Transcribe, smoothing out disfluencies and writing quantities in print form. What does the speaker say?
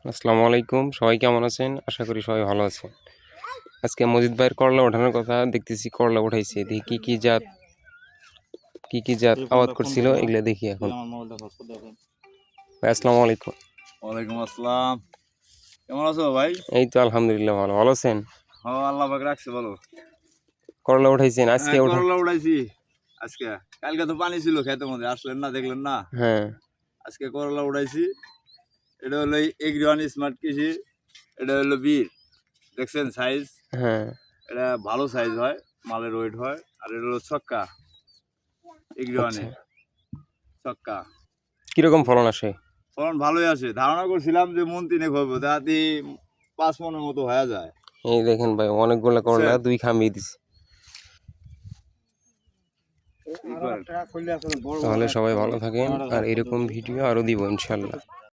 আসসালামু আলাইকুম, সবাই কেমন আছেন? আশা করি সবাই ভালো আছেন। আজকে মজিদ ভাইয়ের করলা ওঠানোর কথা দেখতেছি, করলা উঠাইছে। দেখি কি জাত আবাদ করছিল, এগুলা দেখি এখন। ভাই আসসালামু আলাইকুম। ওয়ালাইকুম আসসালাম। কেমন আছো ভাই? এই তো আলহামদুলিল্লাহ, ভালো আছেন? হ্যাঁ, আল্লাহ পাক রাখছে ভালো। করলা উঠাইছেন আজকে? হ্যাঁ, করলা উঠাইছি আজকে। কালকে তো পানি ছিল ক্ষেতের মধ্যে, আসলেন না, দেখলেন না? হ্যাঁ। আজকে করলা উঠাইছি। এটা হলো এগ্রিওয়ান স্মার্ট কৃষি, এটা হলো বীর। দেখছেন সাইজ? হ্যাঁ। এটা ভালো সাইজ হয়, মালের ওয়েট হয়। আর এটা হলো ছক্কা, আচ্ছা, এগ্রিওয়ানের ছক্কা। কিরকম ফলন আসে? ফলন ভালোই আছে। ধারণা করছিলাম যে মন তিনেক হবে, তাতে 5 মনের মতো হয়ে যায়। এই দেখেন ভাই, অনেকগুলা করলা, বুঝছেন? 2 খামিয়ে দিছে। তাহলে সবাই ভালো থাকেন, আর এরকম ভিডিও আরো দিব ইনশাল্লাহ।